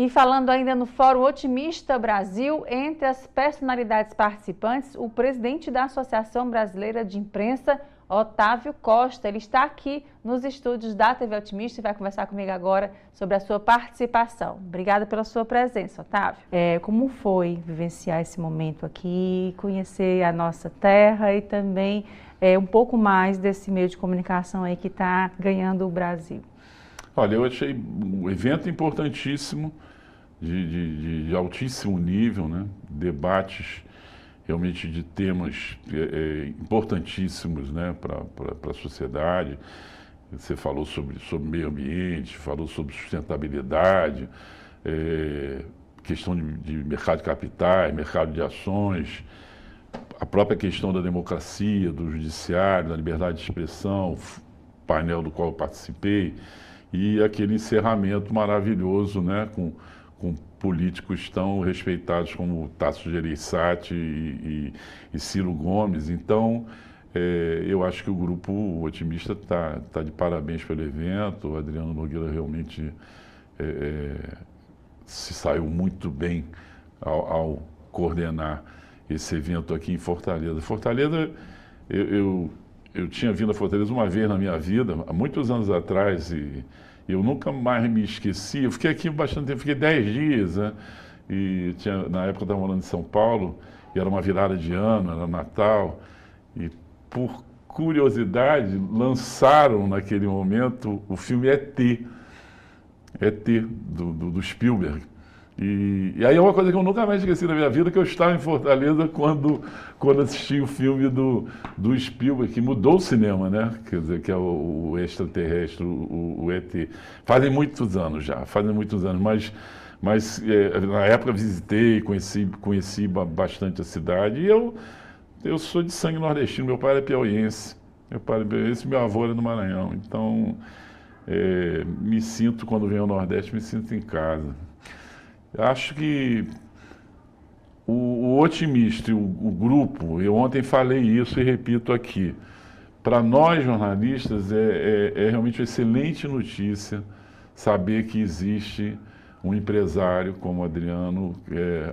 E falando ainda no Fórum Otimista Brasil, entre as personalidades participantes, o presidente da Associação Brasileira de Imprensa, Otávio Costa. Ele está aqui nos estúdios da TV Otimista e vai conversar comigo agora sobre a sua participação. Obrigada pela sua presença, Otávio. Como foi vivenciar esse momento aqui, conhecer a nossa terra e também um pouco mais desse meio de comunicação aí que está ganhando o Brasil? Olha, eu achei um evento importantíssimo, de altíssimo nível, né? Debates realmente de temas importantíssimos, né? para a sociedade. Você falou sobre meio ambiente, falou sobre sustentabilidade, questão de mercado de capitais, mercado de ações, a própria questão da democracia, do judiciário, da liberdade de expressão, painel do qual eu participei, e aquele encerramento maravilhoso, né, com políticos tão respeitados como Tasso Gereissati e Ciro Gomes. Então, eu acho que o Grupo Otimista está de parabéns pelo evento. O Adriano Nogueira realmente se saiu muito bem ao coordenar esse evento aqui em Fortaleza. Fortaleza, eu tinha vindo a Fortaleza uma vez na minha vida, há muitos anos atrás, e eu nunca mais me esqueci. Eu fiquei aqui bastante tempo, fiquei 10 dias, né? E na época eu estava morando em São Paulo, e era uma virada de ano, era Natal, e por curiosidade lançaram naquele momento o filme E.T., do Spielberg. E aí é uma coisa que eu nunca mais esqueci na minha vida, que eu estava em Fortaleza quando assisti o filme do Spielberg, que mudou o cinema, né? Quer dizer, que é o extraterrestre, o ET. Fazem muitos anos já, mas na época visitei, conheci bastante a cidade, e eu sou de sangue nordestino, meu pai era piauiense, meu avô era do Maranhão, então me sinto, quando venho ao Nordeste, me sinto em casa. Acho que o Otimista e o grupo, eu ontem falei isso e repito aqui, para nós jornalistas é realmente uma excelente notícia saber que existe um empresário como o Adriano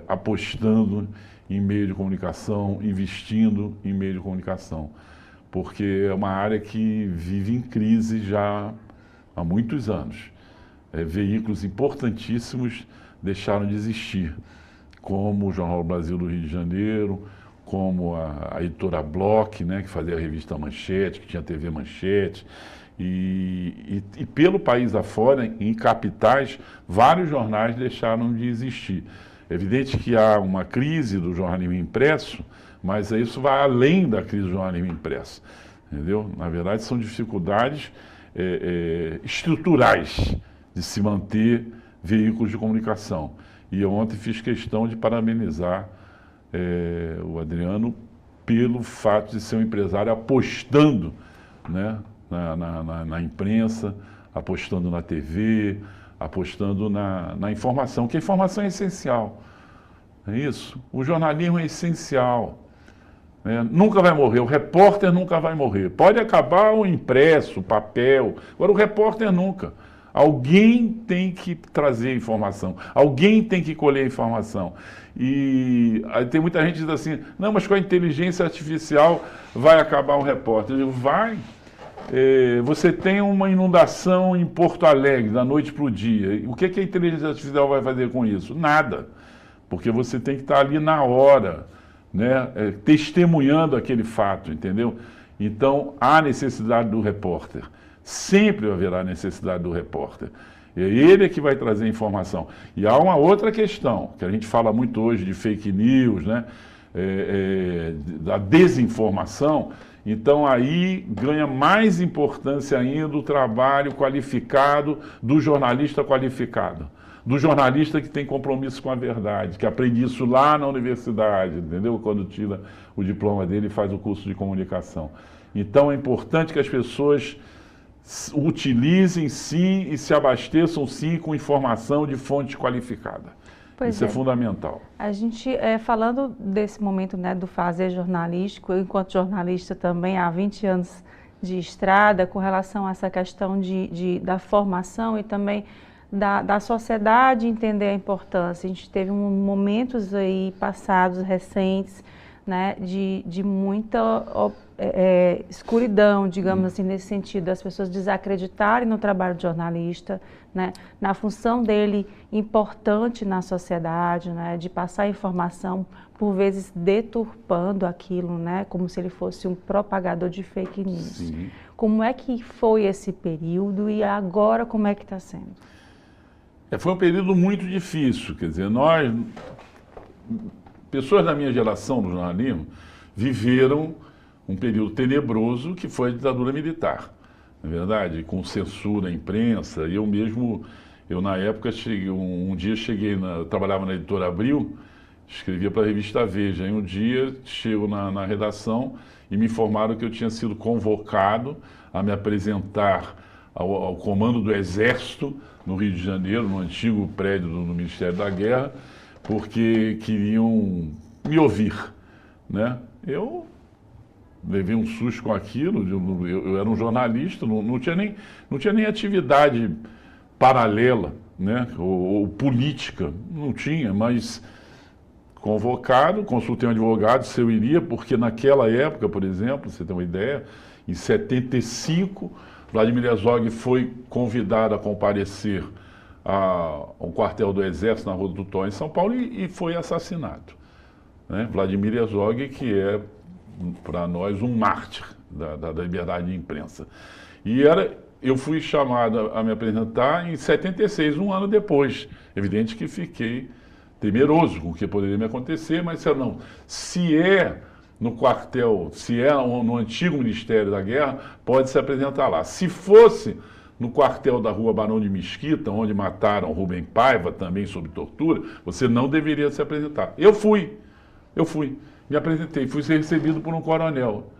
apostando em meio de comunicação, investindo em meio de comunicação, porque é uma área que vive em crise já há muitos anos. Veículos importantíssimos deixaram de existir, como o Jornal do Brasil do Rio de Janeiro, como a editora Bloch, né, que fazia a revista Manchete, que tinha a TV Manchete, e pelo país afora, em capitais, vários jornais deixaram de existir. É evidente que há uma crise do jornalismo impresso, mas isso vai além da crise do jornalismo impresso, entendeu? Na verdade, são dificuldades estruturais de se manter veículos de comunicação. E eu ontem fiz questão de parabenizar o Adriano pelo fato de ser um empresário apostando, né, na imprensa, apostando na TV, apostando na informação, que a informação é essencial. É isso. O jornalismo é essencial. Nunca vai morrer, o repórter nunca vai morrer. Pode acabar o impresso, o papel, agora o repórter nunca. Alguém tem que trazer informação, alguém tem que colher informação. E aí tem muita gente que diz assim, não, mas com a inteligência artificial vai acabar o repórter. Eu digo, vai. Você tem uma inundação em Porto Alegre, da noite para o dia. O que a inteligência artificial vai fazer com isso? Nada. Porque você tem que estar ali na hora, né, testemunhando aquele fato, entendeu? Então, há necessidade do repórter. Sempre haverá necessidade do repórter. É ele que vai trazer informação. E há uma outra questão, que a gente fala muito hoje de fake news, né? Da desinformação. Então aí ganha mais importância ainda o trabalho qualificado do jornalista qualificado. Do jornalista que tem compromisso com a verdade, que aprende isso lá na universidade, entendeu? Quando tira o diploma dele e faz o curso de comunicação. Então é importante que as pessoas utilizem sim e se abasteçam sim com informação de fonte qualificada. Isso é fundamental. A gente, falando desse momento, né, do fazer jornalístico, eu, enquanto jornalista também há 20 anos de estrada, com relação a essa questão da formação e também da sociedade entender a importância. A gente teve momentos aí passados, recentes, né, de muita escuridão, digamos assim, nesse sentido, as pessoas desacreditarem no trabalho de jornalista, né, na função dele importante na sociedade, né, de passar informação, por vezes deturpando aquilo, né, como se ele fosse um propagador de fake news. Sim. Como é que foi esse período e agora como é que está sendo? Foi um período muito difícil, quer dizer, nós, pessoas da minha geração do jornalismo, viveram um período tenebroso que foi a ditadura militar, na verdade, com censura à imprensa. Eu na época, um dia trabalhava na editora Abril, escrevia para a revista Veja, e um dia chego na redação e me informaram que eu tinha sido convocado a me apresentar ao comando do Exército no Rio de Janeiro, no antigo prédio do Ministério da Guerra, porque queriam me ouvir, né? Eu levei um susto com aquilo, eu era um jornalista, não tinha nem atividade paralela, né? Ou política, não tinha, mas convocado, consultei um advogado se eu iria, porque naquela época, por exemplo, você tem uma ideia, em 75, Vladimir Herzog foi convidado a comparecer ao quartel do Exército na Rua do Tutó, em São Paulo, e foi assassinado, né? Vladimir Herzog, que é, para nós, um mártir da liberdade de imprensa. Eu fui chamado a me apresentar em 76, um ano depois. Evidente que fiquei temeroso com o que poderia me acontecer, mas não, se é no quartel, se é no antigo Ministério da Guerra, pode se apresentar lá. Se fosse no quartel da Rua Barão de Mesquita, onde mataram Rubem Paiva, também sob tortura, você não deveria se apresentar. Eu fui, me apresentei, fui ser recebido por um coronel.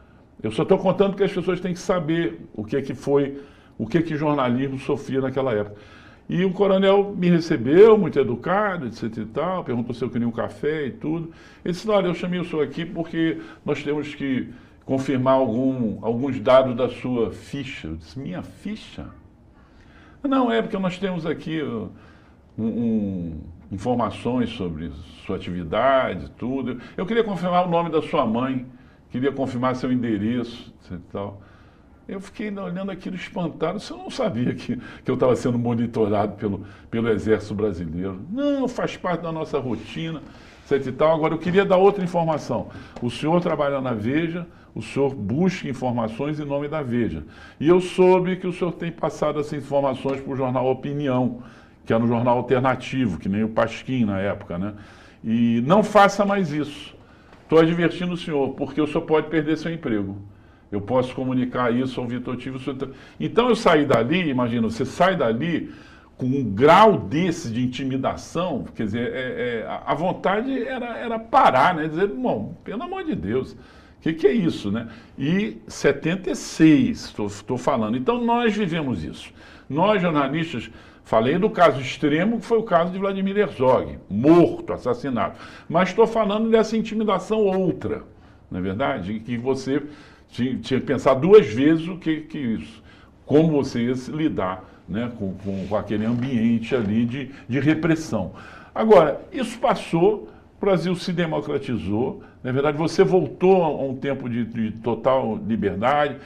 Eu só estou contando que as pessoas têm que saber o que jornalismo sofria naquela época. E o coronel me recebeu, muito educado, etc e tal, perguntou se eu queria um café e tudo. Ele disse, olha, eu chamei o senhor aqui porque nós temos que confirmar alguns dados da sua ficha. Eu disse, minha ficha? Não, é porque nós temos aqui informações sobre sua atividade e tudo. Eu queria confirmar o nome da sua mãe, queria confirmar seu endereço, etc e tal. Eu fiquei olhando aquilo espantado, eu não sabia que eu estava sendo monitorado pelo Exército Brasileiro. Não, faz parte da nossa rotina, etc e tal. Agora, eu queria dar outra informação. O senhor trabalha na Veja, o senhor busca informações em nome da Veja. E eu soube que o senhor tem passado essas informações para o jornal Opinião, que era um jornal alternativo, que nem o Pasquim na época, né? E não faça mais isso. Estou advertindo o senhor, porque o senhor pode perder seu emprego. Eu posso comunicar isso ao Vitor Tivo. Então eu saí dali, imagina, você sai dali com um grau desse de intimidação, quer dizer, a vontade era parar, né? Dizer, bom, pelo amor de Deus, o que é isso, né? E 76, estou falando. Então nós vivemos isso. Nós, jornalistas, falei do caso extremo, que foi o caso de Vladimir Herzog, morto, assassinado. Mas estou falando dessa intimidação outra, não é verdade? Que você tinha que pensar duas vezes o que isso, como você ia se lidar, né, com aquele ambiente ali de repressão. Agora, isso passou, o Brasil se democratizou, na verdade você voltou a um tempo de total liberdade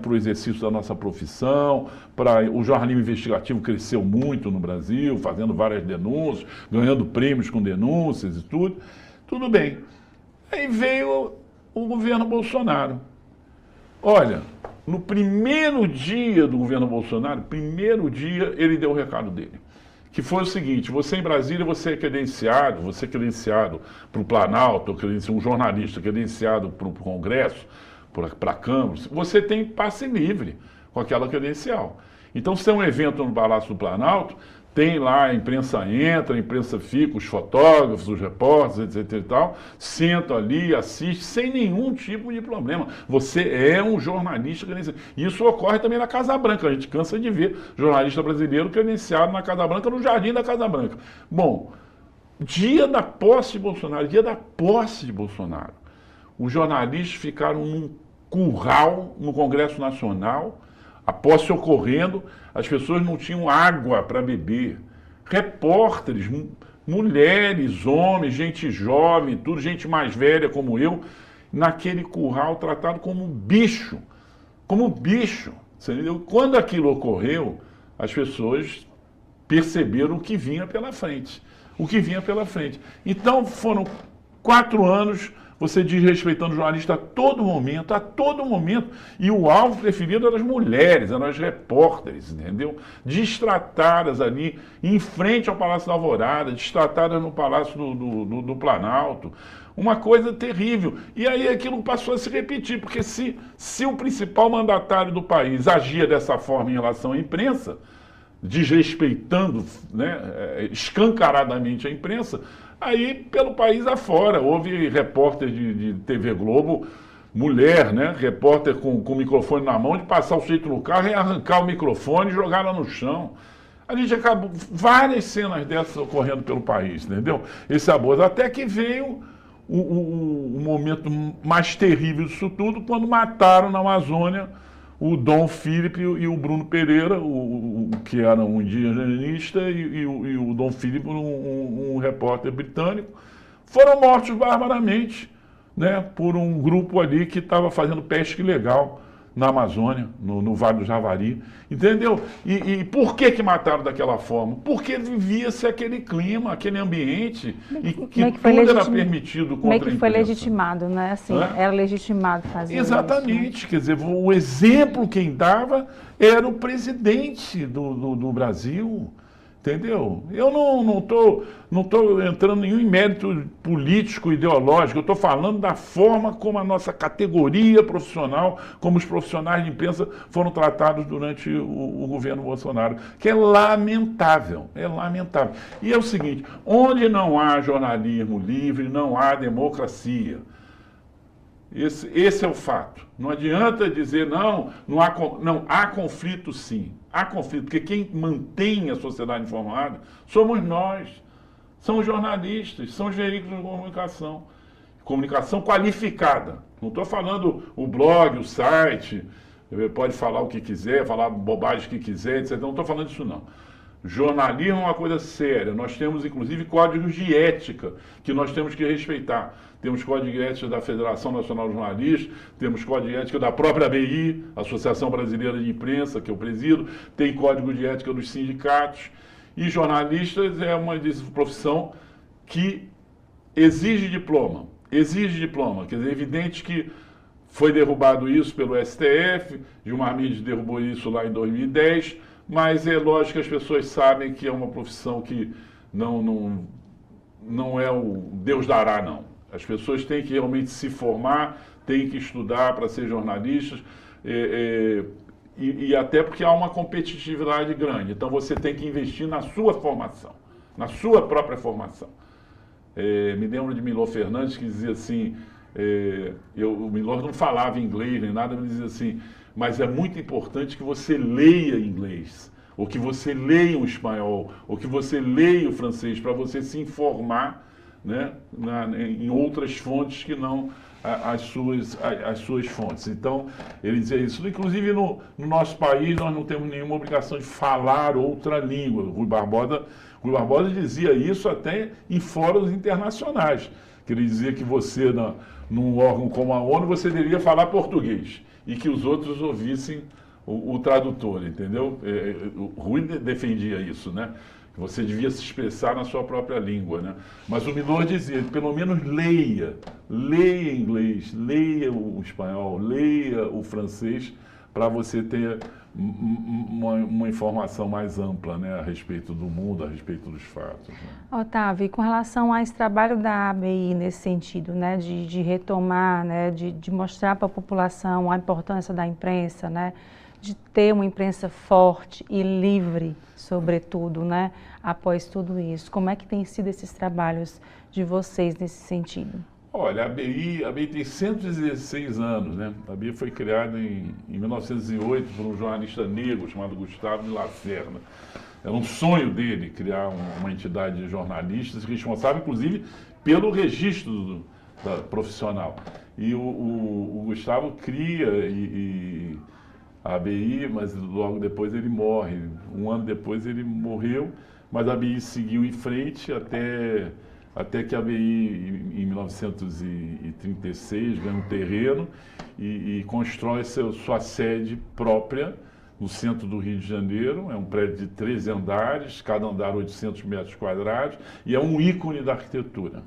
para o exercício da nossa profissão, o jornalismo investigativo cresceu muito no Brasil, fazendo várias denúncias, ganhando prêmios com denúncias e tudo bem. Aí veio o governo Bolsonaro. Olha, no primeiro dia do governo Bolsonaro, ele deu o recado dele, que foi o seguinte: você em Brasília, você é credenciado para o Planalto, um jornalista credenciado para o Congresso, para a Câmara, você tem passe livre com aquela credencial. Então, se tem um evento no Palácio do Planalto, tem lá, a imprensa entra, a imprensa fica, os fotógrafos, os repórteres, etc e tal, sentam ali, assistem, sem nenhum tipo de problema. Você é um jornalista credenciado. Isso ocorre também na Casa Branca, a gente cansa de ver jornalista brasileiro credenciado na Casa Branca, no jardim da Casa Branca. Bom, dia da posse de Bolsonaro, os jornalistas ficaram num curral no Congresso Nacional, A posse ocorrendo, as pessoas não tinham água para beber. Repórteres, mulheres, homens, gente jovem, tudo, gente mais velha como eu, naquele curral tratado como bicho. Como bicho. Entendeu? Quando aquilo ocorreu, as pessoas perceberam o que vinha pela frente. O que vinha pela frente. Então foram 4 anos você desrespeitando o jornalista a todo momento, e o alvo preferido eram as mulheres, eram as repórteres, entendeu? Destratadas ali, em frente ao Palácio da Alvorada, destratadas no Palácio do Planalto, uma coisa terrível. E aí aquilo passou a se repetir, porque se o principal mandatário do país agia dessa forma em relação à imprensa, desrespeitando, né, escancaradamente a imprensa, aí pelo país afora, houve repórter de TV Globo, mulher, né, repórter com o microfone na mão, de passar o sujeito no carro e arrancar o microfone e jogar lá no chão. A gente acabou, várias cenas dessas ocorrendo pelo país, entendeu? Esse abuso, até que veio o momento mais terrível disso tudo, quando mataram na Amazônia o Dom Philip e o Bruno Pereira, que era um indigenista, e o Dom Philip, um repórter britânico, foram mortos barbaramente, né, por um grupo ali que estava fazendo pesca ilegal na Amazônia, no Vale do Javari, entendeu? E por que mataram daquela forma? Porque vivia-se aquele clima, aquele ambiente, e que tudo era permitido contra a imprensa. Como é que foi legitimado, né? Assim, era legitimado fazer Exatamente, isso, né? Quer dizer, o exemplo quem dava era o presidente do Brasil, entendeu? Eu não tô entrando em nenhum mérito político, ideológico, eu estou falando da forma como a nossa categoria profissional, como os profissionais de imprensa foram tratados durante o governo Bolsonaro, que é lamentável, é lamentável. E é o seguinte, onde não há jornalismo livre, não há democracia. Esse é o fato. Não adianta dizer não há conflito sim. Há conflito, porque quem mantém a sociedade informada somos nós. São os jornalistas, são os veículos de comunicação. Comunicação qualificada. Não estou falando o blog, o site, pode falar o que quiser, falar bobagem que quiser, etc. Não estou falando disso não. Jornalismo é uma coisa séria. Nós temos, inclusive, códigos de ética que nós temos que respeitar. Temos código de ética da Federação Nacional de Jornalistas, temos código de ética da própria ABI, Associação Brasileira de Imprensa, que eu presido, tem código de ética dos sindicatos. E jornalistas é uma profissão que exige diploma. Exige diploma. Quer dizer, é evidente que foi derrubado isso pelo STF, Gilmar Mendes derrubou isso lá em 2010, mas é lógico que as pessoas sabem que é uma profissão que não é o Deus dará, não. As pessoas têm que realmente se formar, têm que estudar para ser jornalistas, e até porque há uma competitividade grande. Então você tem que investir na sua formação, na sua própria formação. Me lembro de Milor Fernandes, que dizia assim, o Milor não falava inglês nem nada, mas dizia assim, mas é muito importante que você leia inglês, ou que você leia o espanhol, ou que você leia o francês, para você se informar, né, em outras fontes que não as suas fontes. Então, ele dizia isso. Inclusive, no nosso país, nós não temos nenhuma obrigação de falar outra língua. Rui Barbosa dizia isso até em fóruns internacionais, que ele dizia que você, num órgão como a ONU, você deveria falar português e que os outros ouvissem o tradutor, entendeu? O Rui defendia isso, né? Você devia se expressar na sua própria língua, né? Mas o Milor dizia, pelo menos leia inglês, leia o espanhol, leia o francês, para você ter uma informação mais ampla, né, a respeito do mundo, a respeito dos fatos. Né? Otávio, e com relação a esse trabalho da ABI nesse sentido, né, de retomar, né, de mostrar para a população a importância da imprensa, né, de ter uma imprensa forte e livre, sobretudo, né, após tudo isso. Como é que tem sido esses trabalhos de vocês nesse sentido? Olha, a ABI tem 116 anos, né? A ABI foi criada em 1908 por um jornalista negro chamado Gustavo de Lacerda. Era um sonho dele criar uma entidade de jornalistas responsável, inclusive, pelo registro profissional. E o Gustavo cria a ABI, mas logo depois ele morre. Um ano depois ele morreu, mas a ABI seguiu em frente até que a ABI, em 1936, ganha um terreno e constrói sua sede própria no centro do Rio de Janeiro. É um prédio de 13 andares, cada andar 800 metros quadrados, e é um ícone da arquitetura,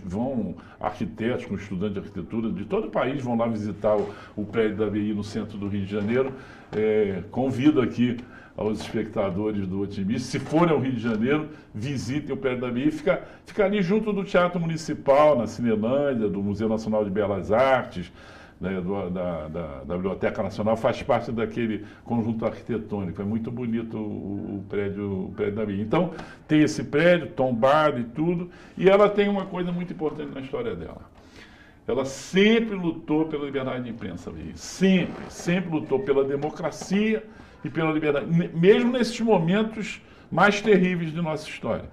Vão arquitetos com estudantes de arquitetura de todo o país, vão lá visitar o prédio da ABI no centro do Rio de Janeiro. Convido aqui aos espectadores do Otimista, se forem ao Rio de Janeiro, visitem o prédio da ABI, fica ali junto do Teatro Municipal, na Cinelândia, do Museu Nacional de Belas Artes, né, da Biblioteca Nacional, faz parte daquele conjunto arquitetônico. É muito bonito o prédio da ABI. Então, tem esse prédio tombado e tudo, e ela tem uma coisa muito importante na história dela. Ela sempre lutou pela liberdade de imprensa, ABI. Sempre lutou pela democracia e pela liberdade, mesmo nesses momentos mais terríveis de nossa história.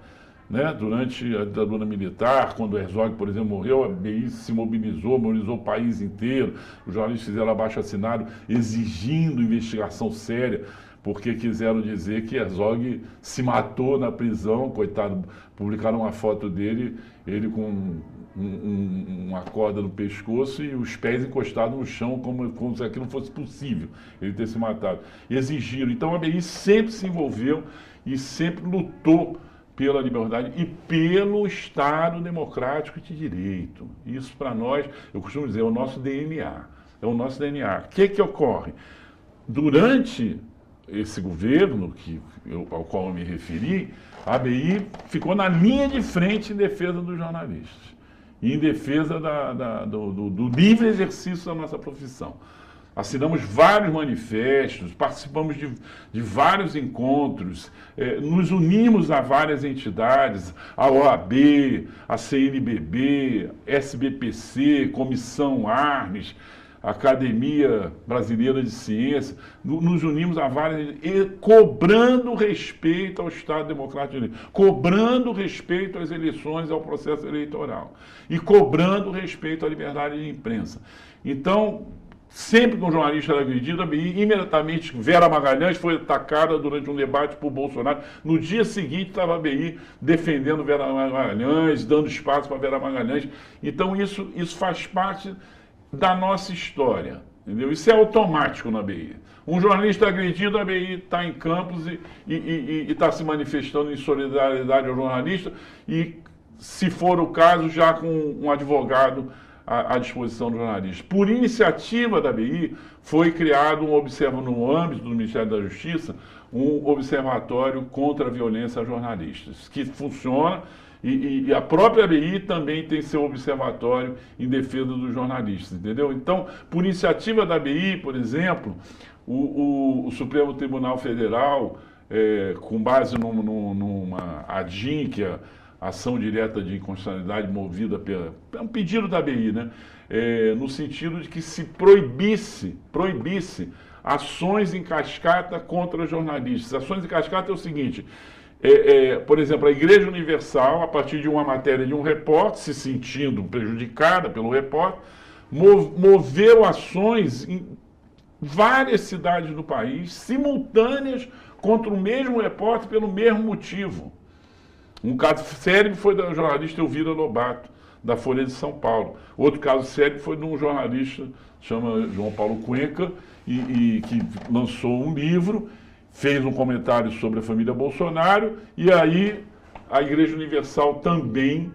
Né? Durante a ditadura militar, quando o Herzog, por exemplo, morreu, a ABI se mobilizou o país inteiro, os jornalistas fizeram abaixo-assinado exigindo investigação séria, porque quiseram dizer que Herzog se matou na prisão, coitado, publicaram uma foto dele, ele com uma corda no pescoço e os pés encostados no chão, como se aquilo fosse possível, ele ter se matado. Exigiram. Então a ABI sempre se envolveu e sempre lutou pela liberdade e pelo Estado democrático de direito. Isso, para nós, eu costumo dizer, é o nosso DNA. É o nosso DNA. O que ocorre? Durante esse governo ao qual eu me referi, a ABI ficou na linha de frente em defesa dos jornalistas e em defesa do livre exercício da nossa profissão. Assinamos vários manifestos, participamos de vários encontros, nos unimos a várias entidades, a OAB, a CNBB, SBPC, Comissão Arnes, Academia Brasileira de Ciência, nos unimos a várias, cobrando respeito ao Estado Democrático de Direito, cobrando respeito às eleições, ao processo eleitoral, e cobrando respeito à liberdade de imprensa. Então, sempre que um jornalista era agredido, a ABI, imediatamente, Vera Magalhães foi atacada durante um debate por Bolsonaro. No dia seguinte, estava a ABI defendendo Vera Magalhães, dando espaço para Vera Magalhães. Então, isso faz parte da nossa história, entendeu? Isso é automático na ABI. Um jornalista agredido, a ABI está em campos e está se manifestando em solidariedade ao jornalista e, se for o caso, já com um advogado à disposição do jornalista. Por iniciativa da ABI, foi criado no âmbito do Ministério da Justiça, um observatório contra a violência a jornalistas, que funciona, e a própria ABI também tem seu observatório em defesa dos jornalistas, entendeu? Então, por iniciativa da ABI, por exemplo, o Supremo Tribunal Federal, com base numa ADIM, que é ação direta de inconstitucionalidade movida é um pedido da ABI, né? No sentido de que se proibisse ações em cascata contra jornalistas. Ações em cascata é o seguinte, por exemplo, a Igreja Universal, a partir de uma matéria de um repórter, se sentindo prejudicada pelo repórter, moveu ações em várias cidades do país, simultâneas, contra o mesmo repórter pelo mesmo motivo. Um caso sério foi da jornalista Elvira Lobato, da Folha de São Paulo. Outro caso sério foi de um jornalista, chama João Paulo Cuenca, e que lançou um livro, fez um comentário sobre a família Bolsonaro, e aí a Igreja Universal também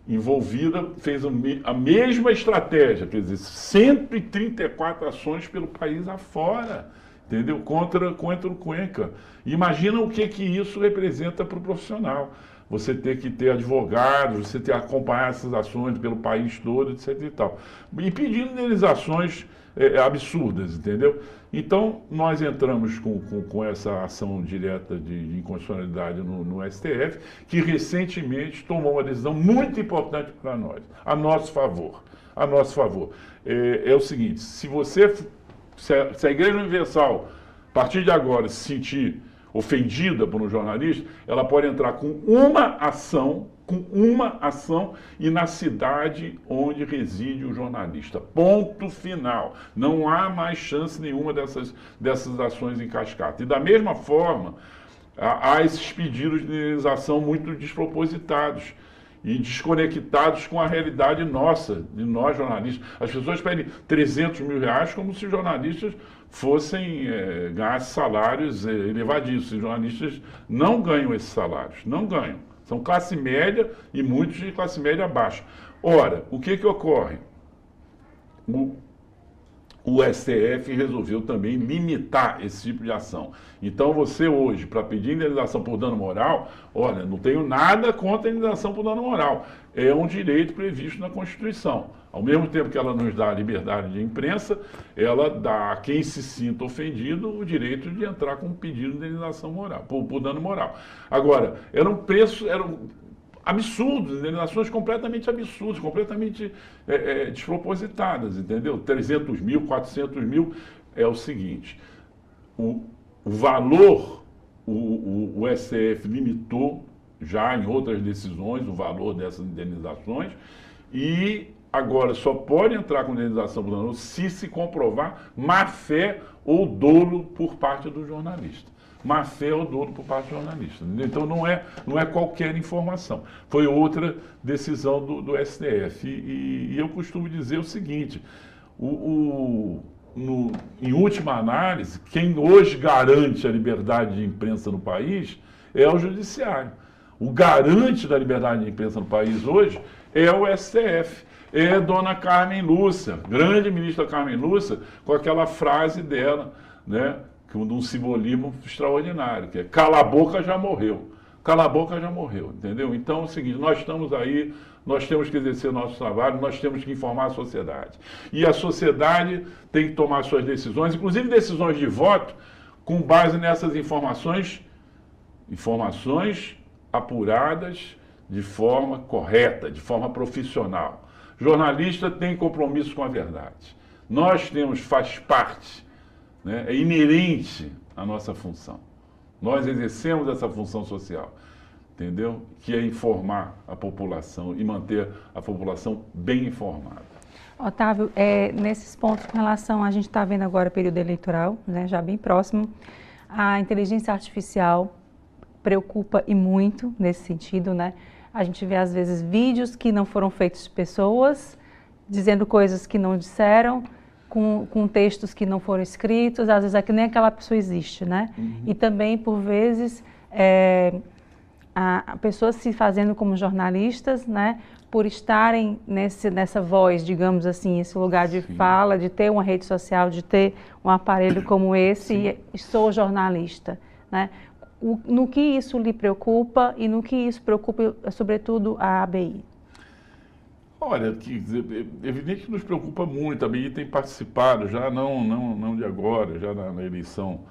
envolvida fez a mesma estratégia, quer dizer, 134 ações pelo país afora, entendeu? Contra o Cuenca. Imagina o que isso representa para o profissional. Você ter que ter advogados, você ter que acompanhar essas ações pelo país todo, etc. e tal. E pedindo indenizações absurdas, entendeu? Então, nós entramos com essa ação direta de inconstitucionalidade no STF, que recentemente tomou uma decisão muito importante para nós, a nosso favor. A nosso favor. É o seguinte, se a Igreja Universal, a partir de agora, se sentir ofendida por um jornalista, ela pode entrar com uma ação e na cidade onde reside o jornalista. Ponto final. Não há mais chance nenhuma dessas ações em cascata. E da mesma forma, há esses pedidos de indenização muito despropositados e desconectados com a realidade nossa, de nós jornalistas. As pessoas pedem 300 mil reais como se os jornalistas fossem ganhar salários elevadíssimos. Os jornalistas não ganham esses salários, não ganham. São classe média e muitos de classe média baixa. Ora, o que ocorre? O STF resolveu também limitar esse tipo de ação. Então você hoje, para pedir indenização por dano moral, olha, não tenho nada contra a indenização por dano moral. É um direito previsto na Constituição. Ao mesmo tempo que ela nos dá a liberdade de imprensa, ela dá a quem se sinta ofendido o direito de entrar com um pedido de indenização moral, por dano moral. Agora, eram absurdos, indenizações completamente absurdas, completamente despropositadas, entendeu? 300 mil, 400 mil, é o seguinte, o valor, o STF limitou já em outras decisões o valor dessas indenizações e agora só pode entrar com indenização por dano se comprovar má-fé ou dolo por parte do jornalista. Má-fé ou dolo por parte do jornalista. Então não é qualquer informação. Foi outra decisão do STF. E eu costumo dizer o seguinte, em última análise, quem hoje garante a liberdade de imprensa no país é o Judiciário. O garante da liberdade de imprensa no país hoje é o STF. É dona Carmen Lúcia, grande ministra Carmen Lúcia, com aquela frase dela, né? De um simbolismo extraordinário, que é cala a boca, já morreu. Cala a boca, já morreu, entendeu? Então é o seguinte, nós estamos aí, nós temos que exercer o nosso trabalho, nós temos que informar a sociedade. E a sociedade tem que tomar suas decisões, inclusive decisões de voto, com base nessas informações apuradas de forma correta, de forma profissional. Jornalista tem compromisso com a verdade. Faz parte, né, é inerente à nossa função. Nós exercemos essa função social, entendeu? Que é informar a população e manter a população bem informada. Otávio, nesses pontos com relação, a gente está vendo agora o período eleitoral, né, já bem próximo, a inteligência artificial preocupa e muito nesse sentido, né? A gente vê às vezes vídeos que não foram feitos de pessoas, dizendo coisas que não disseram, com textos que não foram escritos, às vezes é que nem aquela pessoa existe, né? Uhum. E também, por vezes, a pessoas se fazendo como jornalistas, né? Por estarem nessa voz, digamos assim, esse lugar de Sim. fala, de ter uma rede social, de ter um aparelho como esse, e sou jornalista, né? No que isso lhe preocupa e no que isso preocupa, sobretudo, a ABI? Olha, é evidente que nos preocupa muito. A ABI tem participado, já não de agora, já na eleição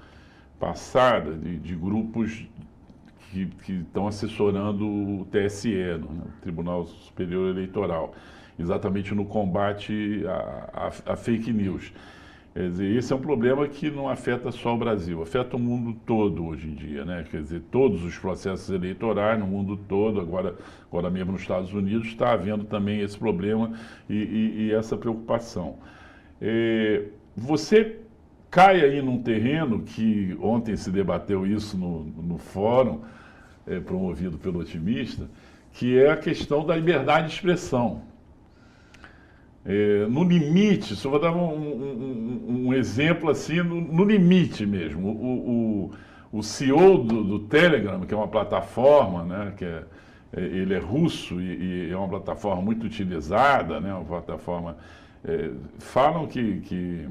passada, de grupos que estão assessorando o TSE, né, o Tribunal Superior Eleitoral, exatamente no combate a fake news. Quer dizer, esse é um problema que não afeta só o Brasil, afeta o mundo todo hoje em dia, né? Quer dizer, todos os processos eleitorais no mundo todo, agora mesmo nos Estados Unidos, está havendo também esse problema e essa preocupação. Você cai aí num terreno que ontem se debateu isso no fórum, promovido pelo Otimista, que é a questão da liberdade de expressão. No limite, só vou dar um exemplo assim, no limite mesmo. O CEO do Telegram, que é uma plataforma, né, ele é russo e é uma plataforma muito utilizada, né, uma plataforma, falam que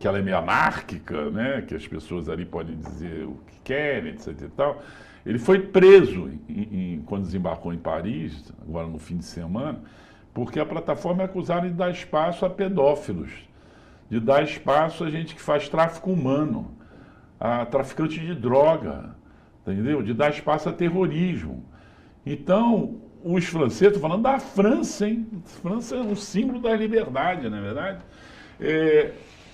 ela é meio anárquica, né, que as pessoas ali podem dizer o que querem, etc. e tal. Ele foi preso quando desembarcou em Paris, agora no fim de semana, porque a plataforma é acusada de dar espaço a pedófilos, de dar espaço a gente que faz tráfico humano, a traficante de droga, entendeu? De dar espaço a terrorismo. Então, os franceses, estou falando da França, hein? A França é um símbolo da liberdade, não é verdade?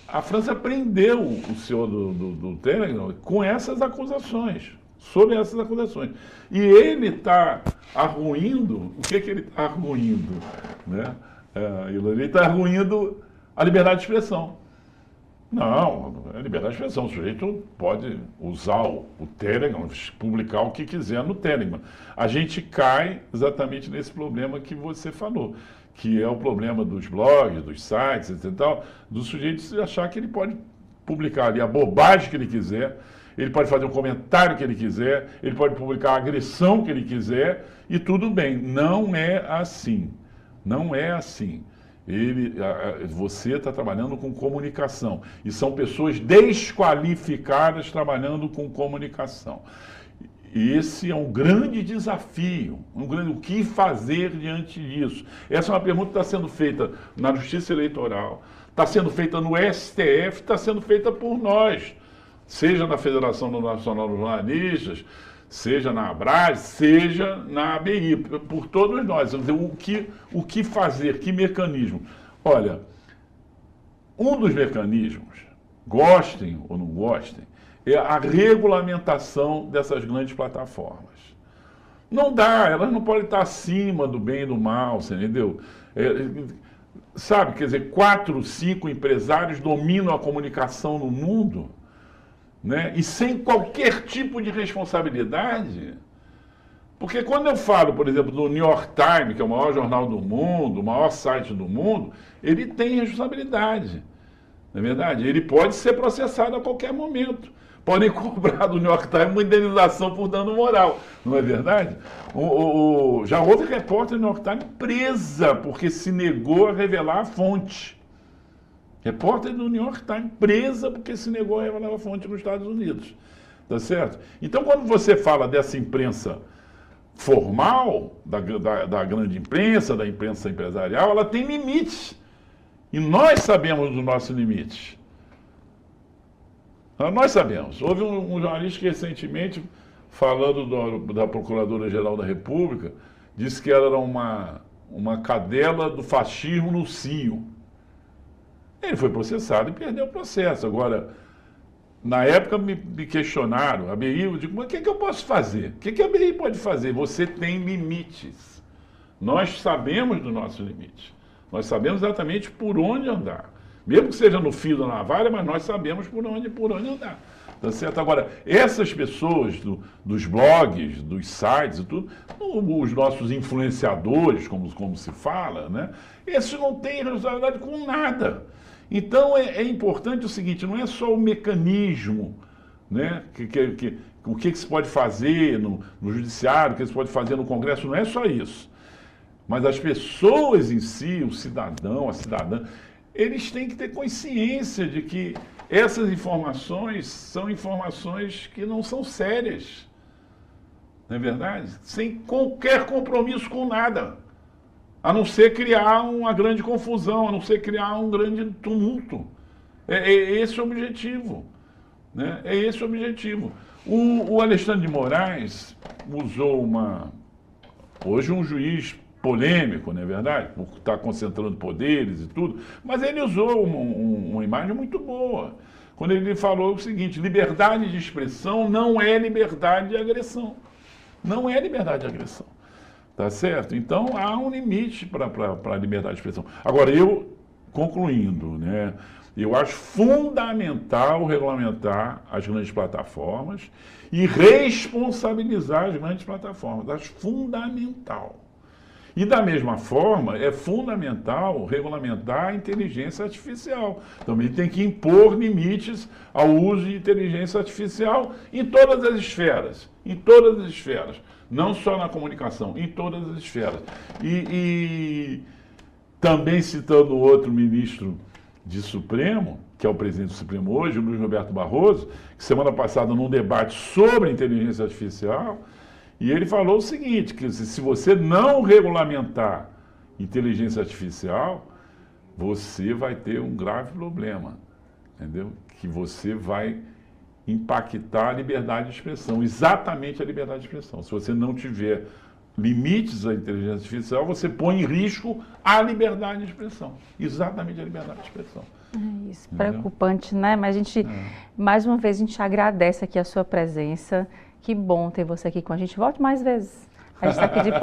A França prendeu o senhor do Telegram com essas acusações, sobre essas acusações. E ele está arguindo, o que ele está arguindo? Né? Ele está arguindo a liberdade de expressão. Não, é liberdade de expressão. O sujeito pode usar o Telegram, publicar o que quiser no Telegram. A gente cai exatamente nesse problema que você falou, que é o problema dos blogs, dos sites, etc. Tal, do sujeito achar que ele pode publicar ali a bobagem que ele quiser, ele pode fazer um comentário que ele quiser, ele pode publicar a agressão que ele quiser, e tudo bem. Não é assim. Não é assim. Você está trabalhando com comunicação, e são pessoas desqualificadas trabalhando com comunicação. Esse é um grande desafio, o que fazer diante disso? Essa é uma pergunta que está sendo feita na Justiça Eleitoral, está sendo feita no STF, está sendo feita por nós, seja na Federação Nacional dos Jornalistas, seja na ABRAS, seja na ABI, por todos nós. O que fazer, que mecanismo? Olha, um dos mecanismos, gostem ou não gostem, é a regulamentação dessas grandes plataformas. Não dá, elas não podem estar acima do bem e do mal, você entendeu? Sabe, quer dizer, 4, 5 empresários dominam a comunicação no mundo, né? E sem qualquer tipo de responsabilidade. Porque quando eu falo, por exemplo, do New York Times, que é o maior jornal do mundo, o maior site do mundo, ele tem responsabilidade. Não é verdade? Ele pode ser processado a qualquer momento. Podem cobrar do New York Times uma indenização por dano moral. Não é verdade? Já houve repórter do New York Times presa porque se negou a revelar a fonte. Repórter do New York Times presa porque se negou a revelar a fonte nos Estados Unidos. Tá certo? Então, quando você fala dessa imprensa formal, da grande imprensa, da imprensa empresarial, ela tem limites. E nós sabemos dos nossos limites. Nós sabemos. Houve um jornalista que recentemente, falando da Procuradora-Geral da República, disse que ela era uma cadela do fascismo no cio. Ele foi processado e perdeu o processo. Agora, na época me questionaram, a ABI, eu digo, mas o que eu posso fazer? O que a ABI pode fazer? Você tem limites. Nós sabemos do nosso limite. Nós sabemos exatamente por onde andar. Mesmo que seja no fio da navalha, mas nós sabemos por onde andar. Tá certo? Agora, essas pessoas dos blogs, dos sites e tudo, os nossos influenciadores, como se fala, né? Esses não têm responsabilidade com nada. Então, é importante o seguinte, não é só o mecanismo, né? O que se pode fazer no judiciário, o que se pode fazer no Congresso, não é só isso. Mas as pessoas em si, o cidadão, a cidadã, eles têm que ter consciência de que essas informações são informações que não são sérias. Não é verdade? Sem qualquer compromisso com nada. A não ser criar uma grande confusão, a não ser criar um grande tumulto. É esse o objetivo. Né? É esse o objetivo. O Alexandre de Moraes usou hoje um juiz polêmico, não é verdade? Por estar concentrando poderes e tudo, mas ele usou uma imagem muito boa, quando ele falou o seguinte: liberdade de expressão não é liberdade de agressão. Não é liberdade de agressão. Tá certo? Então, há um limite para a liberdade de expressão. Agora, concluindo, né, eu acho fundamental regulamentar as grandes plataformas e responsabilizar as grandes plataformas. Acho fundamental. E, da mesma forma, é fundamental regulamentar a inteligência artificial. Também tem que impor limites ao uso de inteligência artificial em todas as esferas. Em todas as esferas. Não só na comunicação, em todas as esferas. E também citando outro ministro de Supremo, que é o presidente do Supremo hoje, o Luiz Roberto Barroso, que semana passada, num debate sobre inteligência artificial, e ele falou o seguinte, que se você não regulamentar inteligência artificial, você vai ter um grave problema, entendeu? Que você vai impactar a liberdade de expressão, exatamente a liberdade de expressão. Se você não tiver limites à inteligência artificial, você põe em risco a liberdade de expressão, exatamente a liberdade de expressão. É isso, preocupante, né? Mas mais uma vez, a gente agradece aqui a sua presença Que bom ter você aqui com a gente. Volte mais vezes. A gente está aqui de